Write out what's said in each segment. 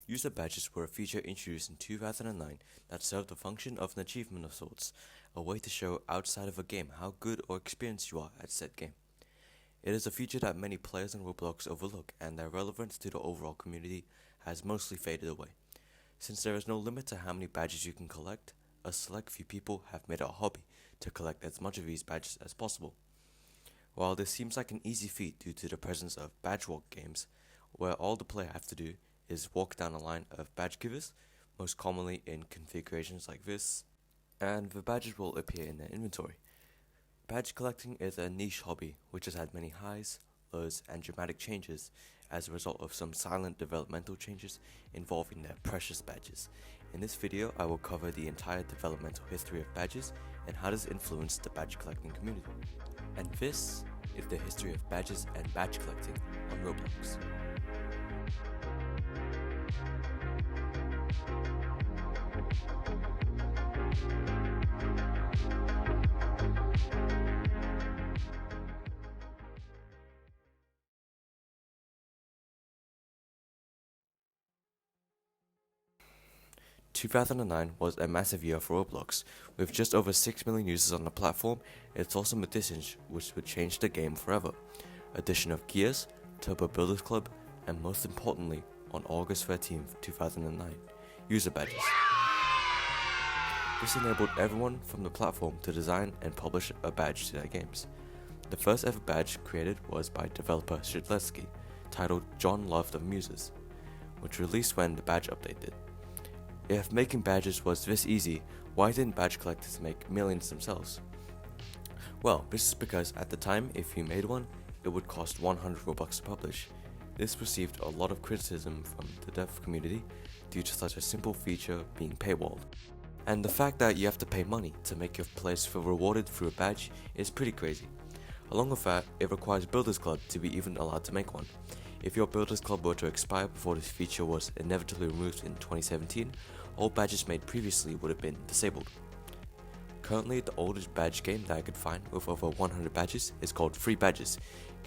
User badges were a feature introduced in 2009 that served the function of an achievement of sorts, a way to show outside of a game how good or experienced you are at said game. It is a feature that many players on Roblox overlook, and their relevance to the overall community has mostly faded away. Since there is no limit to how many badges you can collect, a select few people have made it a hobby to collect as much of these badges as possible. While this seems like an easy feat due to the presence of badge walk games, where all the player have to do is walk down a line of badge givers, most commonly in configurations like this, and the badges will appear in their inventory. Badge collecting is a niche hobby which has had many highs, lows, and dramatic changes as a result of some silent developmental changes involving their precious badges. In this video, I will cover the entire developmental history of badges and how this influenced the badge collecting community. And this is the history of badges and badge collecting on Roblox. 2009 was a massive year for Roblox. With just over 6 million users on the platform, its awesome additions which would change the game forever. Addition of Gears, Turbo Builders Club, and most importantly, on August 13th, 2009, user badges. This enabled everyone from the platform to design and publish a badge to their games. The first ever badge created was by developer Shidletsky, titled John Love the Muses, which released when the badge update did. If making badges was this easy, why didn't badge collectors make millions themselves? Well, this is because at the time, if you made one, it would cost 100 Robux to publish. This received a lot of criticism from the dev community due to such a simple feature being paywalled. And the fact that you have to pay money to make your players feel rewarded through a badge is pretty crazy. Along with that, it requires Builders Club to be even allowed to make one. If your Builders Club were to expire before this feature was inevitably removed in 2017, all badges made previously would have been disabled. Currently, the oldest badge game that I could find with over 100 badges is called Free Badges.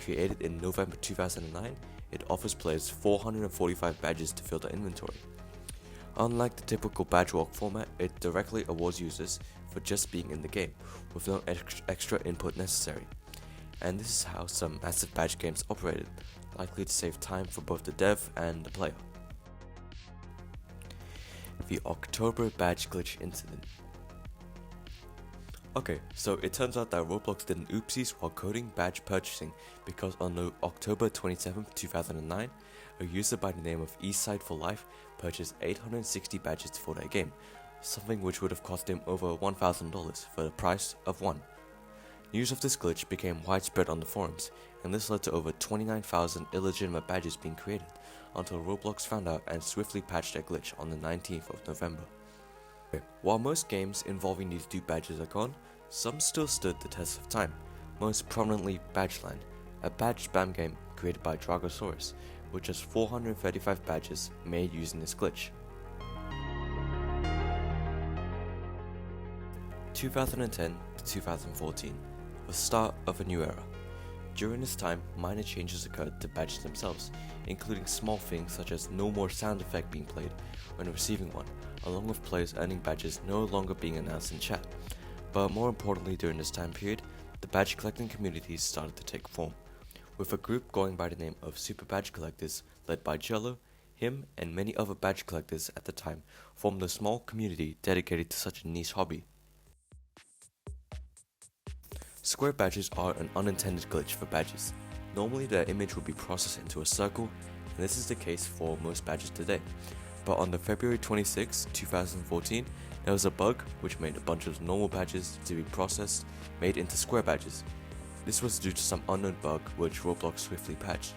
Created in November 2009, it offers players 445 badges to fill their inventory. Unlike the typical badge walk format, it directly awards users for just being in the game, with no extra input necessary. And this is how some massive badge games operated, likely to save time for both the dev and the player. The October badge glitch incident. Okay, so it turns out that Roblox did an oopsies while coding badge purchasing, because on October 27, 2009, a user by the name of Eastside for Life purchased 860 badges for their game, something which would have cost him over $1,000 for the price of one. News of this glitch became widespread on the forums, and this led to over 29,000 illegitimate badges being created, until Roblox found out and swiftly patched their glitch on the 19th of November. While most games involving these dupe badges are gone, some still stood the test of time, most prominently Badgeland, a badge spam game created by Dragosaurus, which has 435 badges made using this glitch. 2010 to 2014, the start of a new era. During this time, minor changes occurred to badges themselves, including small things such as no more sound effect being played when receiving one, along with players earning badges no longer being announced in chat. But more importantly, during this time period, the badge collecting communities started to take form, with a group going by the name of Super Badge Collectors led by Jello. Him and many other badge collectors at the time formed a small community dedicated to such a niche hobby. Square badges are an unintended glitch for badges. Normally their image would be processed into a circle, and this is the case for most badges today. But on the February 26, 2014, there was a bug which made a bunch of normal badges to be processed, made into square badges. This was due to some unknown bug which Roblox swiftly patched,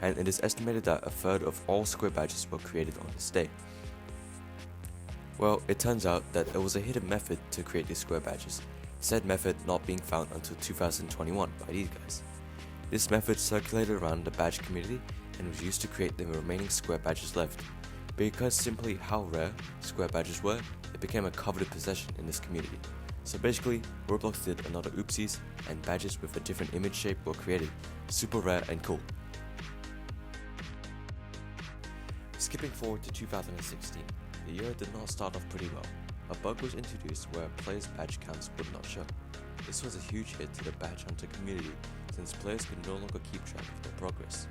and it is estimated that a third of all square badges were created on this day. Well, it turns out that there was a hidden method to create these square badges, said method not being found until 2021 by these guys. This method circulated around the badge community and was used to create the remaining square badges left. Because simply how rare square badges were, it became a coveted possession in this community. So basically, Roblox did another oopsies, and badges with a different image shape were created, super rare and cool. Skipping forward to 2016, the year did not start off pretty well. A bug was introduced where players' badge counts would not show. This was a huge hit to the badge hunter community since players could no longer keep track of their progress.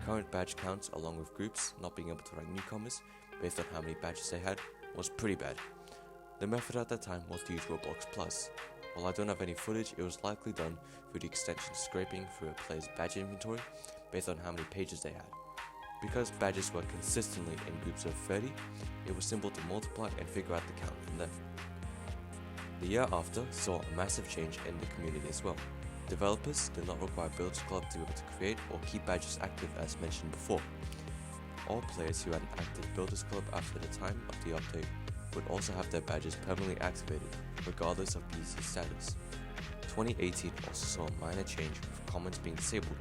Current badge counts, along with groups not being able to rank newcomers based on how many badges they had, was pretty bad. The method at that time was to use Roblox Plus. While I don't have any footage, it was likely done through the extension scraping through a player's badge inventory based on how many pages they had. Because badges were consistently in groups of 30, it was simple to multiply and figure out the count from there. The year after saw a massive change in the community as well. Developers did not require Builders Club to be able to create or keep badges active as mentioned before. All players who had an active Builders Club after the time of the update would also have their badges permanently activated regardless of PC status. 2018 also saw a minor change with comments being disabled,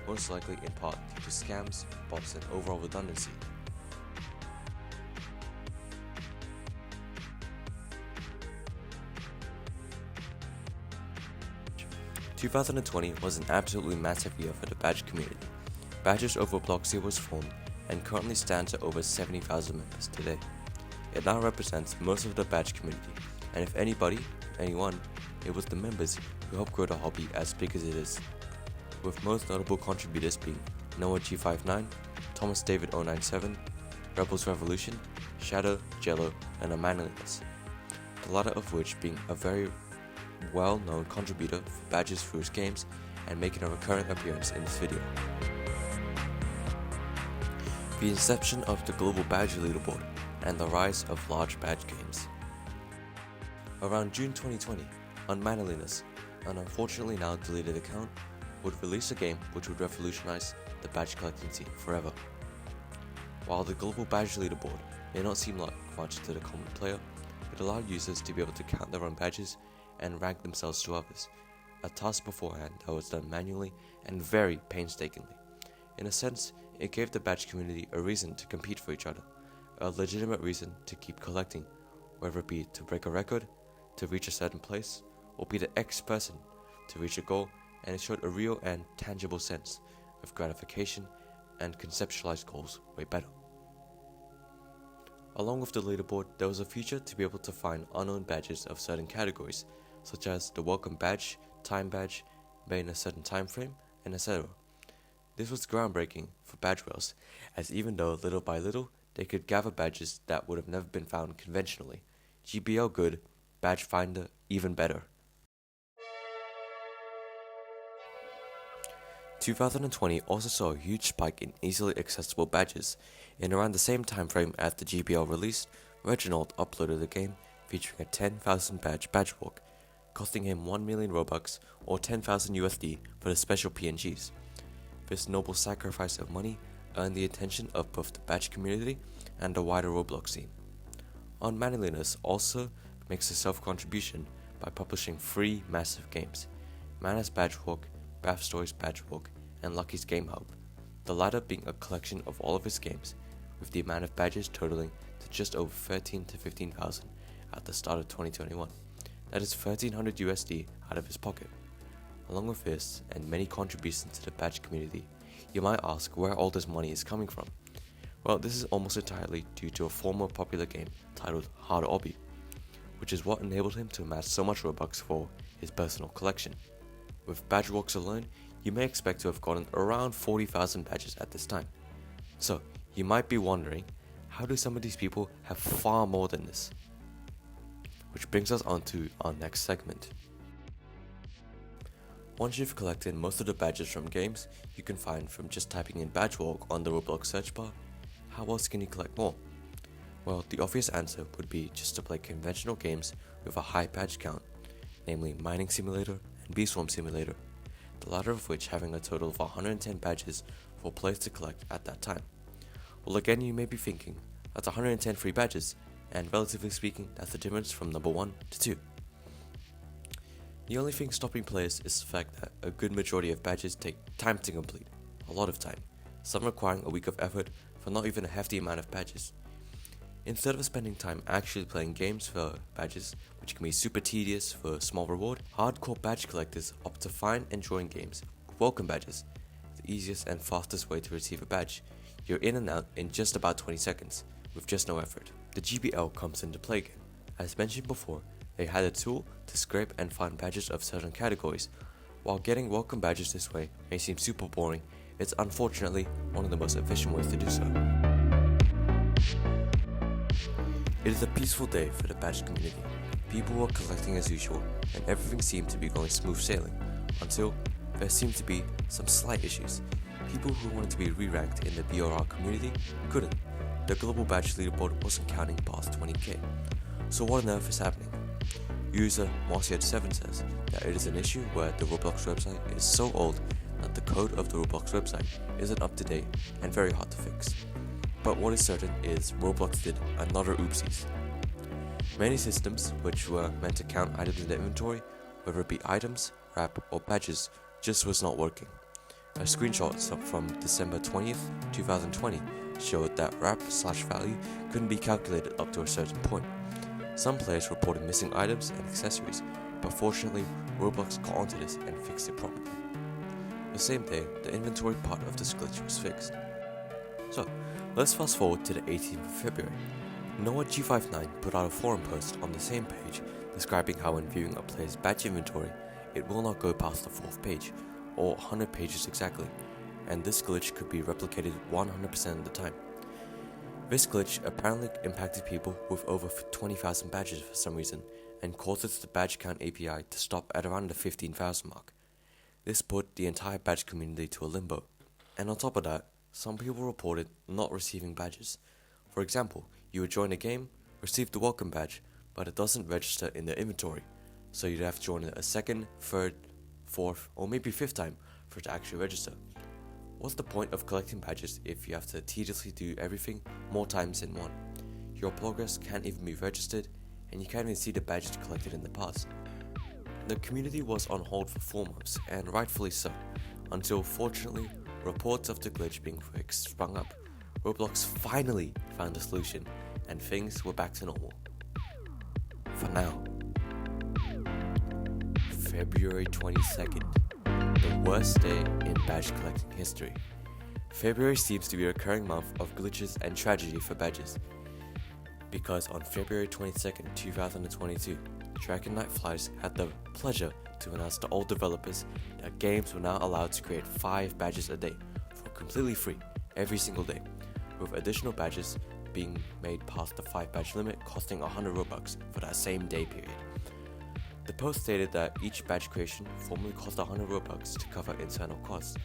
most likely in part due to scams, bots and overall redundancy. 2020 was an absolutely massive year for the badge community. Badges over Bloxy was formed and currently stands at over 70,000 members today. It now represents most of the badge community, and if anyone, it was the members who helped grow the hobby as big as it is, with most notable contributors being Noah G59, Thomas David 097, Rebels Revolution, Shadow, Jello, and Amanliness, the latter of which being a very well-known contributor for badges through his games and making a recurring appearance in this video. The inception of the global badge leaderboard and the rise of large badge games. Around June 2020, Unmanliness, an unfortunately now deleted account, would release a game which would revolutionize the badge collecting scene forever. While the global badge leaderboard may not seem like much to the common player, it allowed users to be able to count their own badges and rank themselves to others, a task beforehand that was done manually and very painstakingly. In a sense, it gave the badge community a reason to compete for each other, a legitimate reason to keep collecting, whether it be to break a record, to reach a certain place, or be the X person to reach a goal, and it showed a real and tangible sense of gratification and conceptualized goals way better. Along with the leaderboard, there was a feature to be able to find unknown badges of certain categories, such as the welcome badge, time badge, made in a certain time frame, and etc. This was groundbreaking for badge whales, as even though little by little they could gather badges that would have never been found conventionally. GBL good, badge finder even better. 2020 also saw a huge spike in easily accessible badges. In around the same time frame as the GBL released, Reginald uploaded a game featuring a 10,000 badge walk, costing him 1 million Robux or 10,000 USD for the special PNGs. This noble sacrifice of money earned the attention of both the badge community and the wider Roblox scene. Unmanliness also makes a self-contribution by publishing 3 massive games: Mana's Badge Walk, Bath Story's Badge Walk, and Lucky's Game Hub, the latter being a collection of all of his games, with the amount of badges totaling to just over 13 to 15,000 at the start of 2021. That is 1,300 USD out of his pocket. Along with this and many contributions to the badge community, you might ask where all this money is coming from. Well, this is almost entirely due to a former popular game titled Hard Obby, which is what enabled him to amass so much Robux for his personal collection. With badge walks alone, you may expect to have gotten around 40,000 badges at this time. So, you might be wondering, how do some of these people have far more than this? Which brings us on to our next segment. Once you've collected most of the badges from games you can find from just typing in badge walk on the Roblox search bar, how else can you collect more? Well, the obvious answer would be just to play conventional games with a high badge count, namely Mining Simulator and Bee Swarm Simulator, the latter of which having a total of 110 badges for players to collect at that time. Well, again, you may be thinking, that's 110 free badges, and relatively speaking, that's the difference from number 1 to 2. The only thing stopping players is the fact that a good majority of badges take time to complete, a lot of time, some requiring a week of effort for not even a hefty amount of badges. Instead of spending time actually playing games for badges, which can be super tedious for a small reward, hardcore badge collectors opt to find and join games with welcome badges, the easiest and fastest way to receive a badge. you're in and out in just about 20 seconds, with just no effort. The GBL comes into play again. As mentioned before, they had a tool to scrape and find badges of certain categories. While getting welcome badges this way may seem super boring, it's unfortunately one of the most efficient ways to do so. It is a peaceful day for the badge community. People were collecting as usual, and everything seemed to be going smooth sailing, until there seemed to be some slight issues. People who wanted to be re-ranked in the BRR community couldn't. The global badge leaderboard wasn't counting past 20k. So what on earth is happening? User Marciad7 says that it is an issue where the Roblox website is so old that the code of the Roblox website isn't up to date and very hard to fix. But what is certain is Roblox did another oopsies. Many systems which were meant to count items in the inventory, whether it be items, wrap or badges, just was not working. A screenshot from December 20th, 2020 showed that wrap/value couldn't be calculated up to a certain point. Some players reported missing items and accessories, but fortunately Roblox got onto this and fixed it properly. The same day, the inventory part of this glitch was fixed. So, let's fast forward to the 18th of February. Noah G59 put out a forum post on the same page describing how when viewing a player's badge inventory, it will not go past the 4th page, or 100 pages exactly, and this glitch could be replicated 100% of the time. This glitch apparently impacted people with over 20,000 badges for some reason, and causes the badge count API to stop at around the 15,000 mark. This put the entire badge community to a limbo, and on top of that, some people reported not receiving badges. For example, you would join a game, receive the welcome badge, but it doesn't register in the inventory, so you'd have to join it a second, third, fourth, or maybe fifth time for it to actually register. What's the point of collecting badges if you have to tediously do everything more times than one? Your progress can't even be registered, and you can't even see the badges collected in the past. The community was on hold for 4 months, and rightfully so, until fortunately, reports of the glitch being fixed sprung up. Roblox finally found a solution, and things were back to normal. For now. February 22nd. The worst day in badge collecting history. February seems to be a recurring month of glitches and tragedy for badges. Because on February 22nd, 2022, Dragon Knight Flies had the pleasure to announce to all developers that games were now allowed to create 5 badges a day for completely free every single day, with additional badges being made past the 5 badge limit costing 100 Robux for that same day period. The post stated that each badge creation formerly cost 100 Robux to cover internal costs,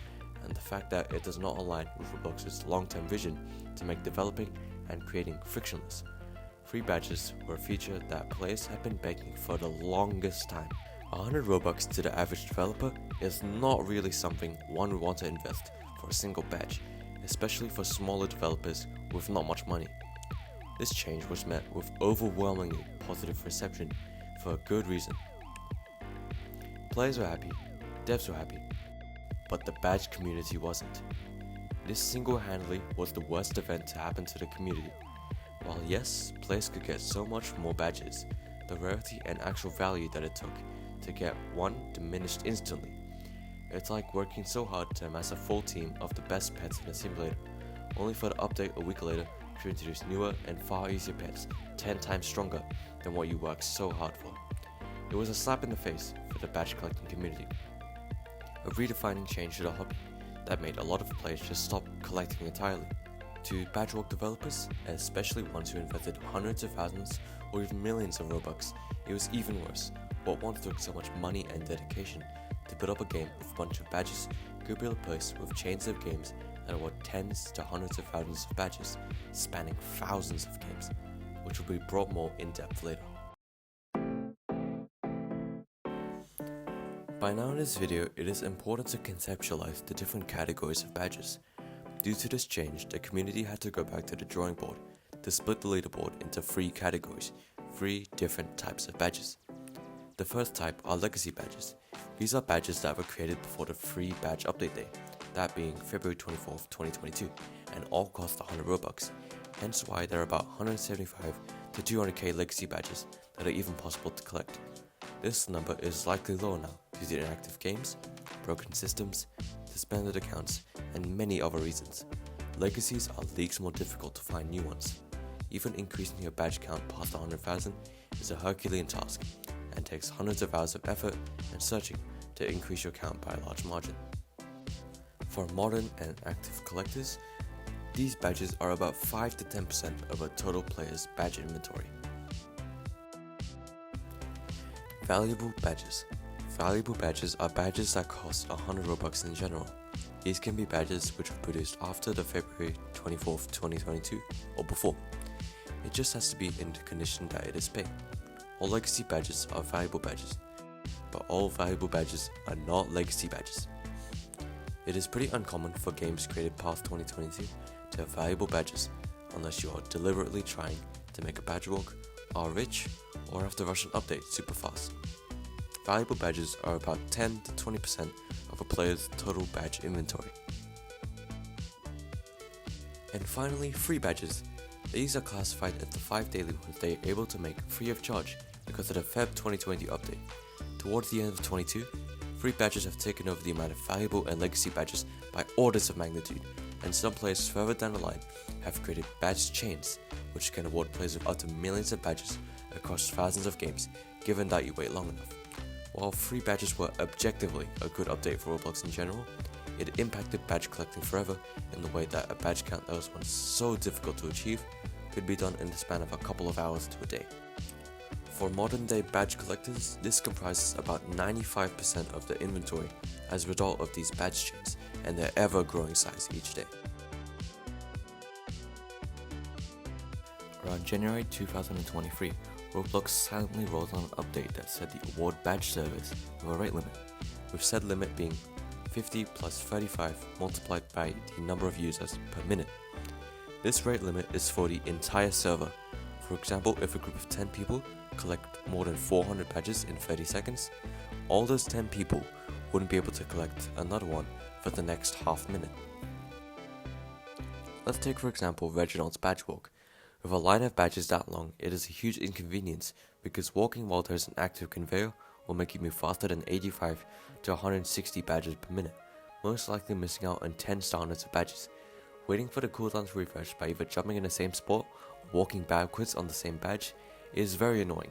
and the fact that it does not align with Roblox's long-term vision to make developing and creating frictionless. Free badges were a feature that players have been begging for the longest time. 100 Robux to the average developer is not really something one would want to invest for a single badge, especially for smaller developers with not much money. This change was met with overwhelmingly positive reception for a good reason. Players were happy, devs were happy, but the badge community wasn't. This single-handedly was the worst event to happen to the community. While yes, players could get so much more badges, the rarity and actual value that it took to get one diminished instantly. It's like working so hard to amass a full team of the best pets in a simulator, only for the update a week later to introduce newer and far easier pets 10 times stronger than what you worked so hard for. It was a slap in the face for the badge collecting community. A redefining change to the hobby that made a lot of players just stop collecting entirely. To badgework developers, especially ones who invested hundreds of thousands or even millions of Robux, it was even worse. What once took so much money and dedication to build up a game with a bunch of badges could be replaced with chains of games that are worth tens to hundreds of thousands of badges, spanning thousands of games, which will be brought more in depth later. By now in this video, it is important to conceptualize the different categories of badges. Due to this change, the community had to go back to the drawing board to split the leaderboard into 3 categories, 3 different types of badges. The first type are legacy badges. These are badges that were created before the free badge update day, that being February 24th, 2022, and all cost 100 Robux, hence why there are about 175 to 200k legacy badges that are even possible to collect. This number is likely lower now due to inactive games, broken systems, suspended accounts, and many other reasons. legacies are leagues more difficult to find new ones. Even increasing your badge count past 100,000 is a Herculean task and takes hundreds of hours of effort and searching to increase your count by a large margin. For modern and active collectors, these badges are about 5 to 10% of a total player's badge inventory. Valuable badges. Valuable badges are badges that cost 100 Robux in general. These can be badges which were produced after the February 24th, 2022 or before. It just has to be in the condition that it is paid. All legacy badges are valuable badges, but all valuable badges are not legacy badges. It is pretty uncommon for games created past 2022 to have valuable badges unless you are deliberately trying to make a badge walk, are rich, or have to rush an update super fast. Valuable badges are about 10 to 20% of a player's total badge inventory. And finally, free badges. These are classified as the 5 daily ones they are able to make free of charge because of the Feb 2020 update. Towards the end of 22, free badges have taken over the amount of valuable and legacy badges by orders of magnitude, and some players further down the line have created badge chains, which can award players with up to millions of badges across thousands of games, given that you wait long enough. While free badges were objectively a good update for Roblox in general, it impacted badge collecting forever in the way that a badge count that was once so difficult to achieve could be done in the span of a couple of hours to a day. For modern day badge collectors, this comprises about 95% of their inventory as a result of these badge chains and their ever growing size each day. Around January 2023, Roblox silently rolled on an update that said the award badge service with a rate limit, with said limit being 50 plus 35 multiplied by the number of users per minute. This rate limit is for the entire server. For example, if a group of 10 people collect more than 400 badges in 30 seconds, all those 10 people wouldn't be able to collect another one for the next half minute. Let's take for example Reginald's badge walk. With a line of badges that long, it is a huge inconvenience because walking while there is an active conveyor will make you move faster than 85 to 160 badges per minute, most likely missing out on 10 starters of badges. Waiting for the cooldown to refresh by either jumping in the same spot or walking backwards on the same badge is very annoying.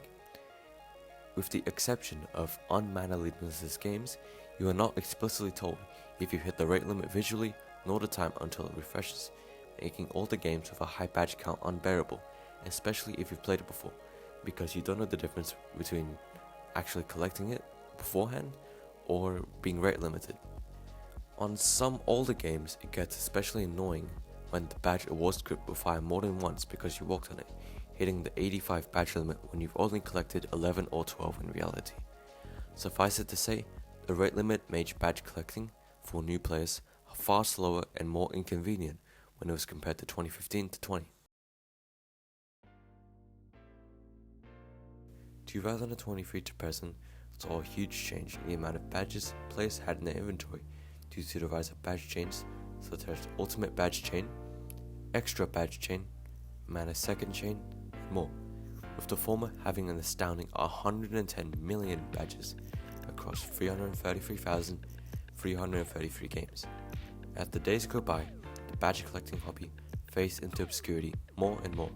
With the exception of unmannerly business games, you are not explicitly told if you hit the rate limit visually nor the time until it refreshes, making all the games with a high badge count unbearable, especially if you've played it before, because you don't know the difference between actually collecting it beforehand or being rate limited. On some older games, it gets especially annoying when the badge award script will fire more than once because you walked on it, hitting the 85 badge limit when you've only collected 11 or 12 in reality. Suffice it to say, the rate limit made badge collecting for new players far slower and more inconvenient when it was compared to 2015 to 20. 2023 to present saw a huge change in the amount of badges players had in their inventory due to the rise of badge chains such as Ultimate Badge Chain, Extra Badge Chain, Mana Second Chain, and more, with the former having an astounding 110 million badges across 333,333 games. As the days go by, the badge collecting hobby fades into obscurity more and more,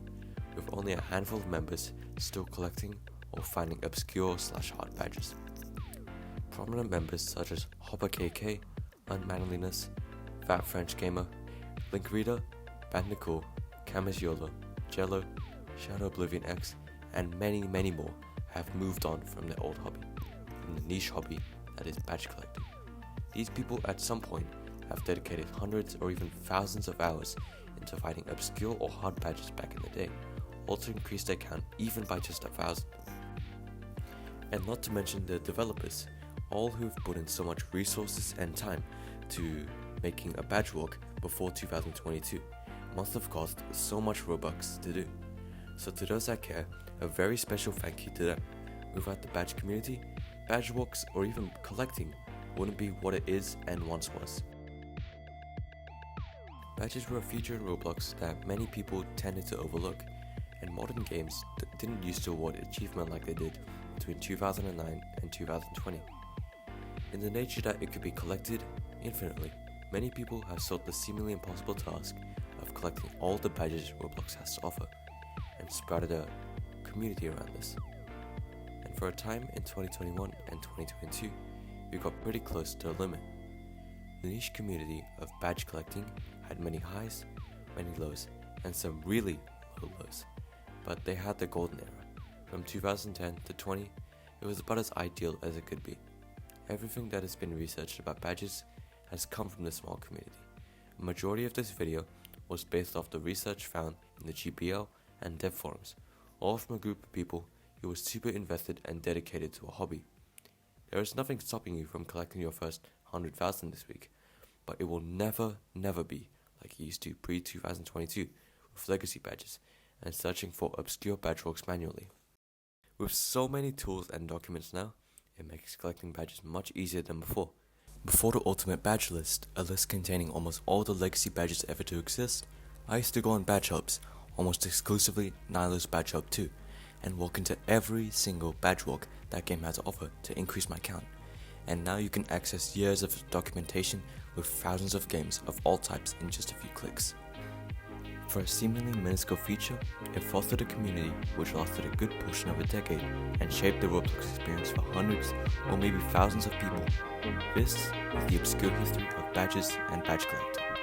with only a handful of members still collecting or finding obscure/hard badges. Prominent members such as Hopper KK, Unmanliness, Fat French Gamer, Link Reader, Bandicoot, Camus Yolo, Jello, Shadow Oblivion X, and many more have moved on from their old hobby, from the niche hobby that is badge collecting. These people at some point have dedicated hundreds or even thousands of hours into finding obscure or hard badges back in the day, or to increase their count even by just 1,000. And not to mention the developers, all who've put in so much resources and time to making a badge walk before 2022 must have cost so much Robux to do. So to those that care, a very special thank you to them. Without the badge community, badge walks or even collecting wouldn't be what it is and once was. Badges were a feature in Roblox that many people tended to overlook, and modern games didn't used to award achievement like they did between 2009 and 2020. In the nature that it could be collected infinitely, many people have sought the seemingly impossible task of collecting all the badges Roblox has to offer, and sprouted a community around this. And for a time in 2021 and 2022, we got pretty close to the limit. The niche community of badge collecting had many highs, many lows, and some really low lows. But they had the golden era. From 2010 to 20, it was about as ideal as it could be. Everything that has been researched about badges has come from this small community. A majority of this video was based off the research found in the GPL and dev forums, all from a group of people who were super invested and dedicated to a hobby. There is nothing stopping you from collecting your first 100,000 this week, but it will never be like it used to pre-2022 with legacy badges and searching for obscure badge walks manually. With so many tools and documents now, it makes collecting badges much easier than before. Before the ultimate badge list, a list containing almost all the legacy badges ever to exist, I used to go on badge hubs, almost exclusively Nilo's Badge Hub 2, and walk into every single badge walk that game had to offer to increase my count. And now you can access years of documentation with thousands of games of all types in just a few clicks. For a seemingly minuscule feature, it fostered a community which lasted a good portion of a decade and shaped the Roblox experience for hundreds or maybe thousands of people. This is the obscure history of badges and badge collecting.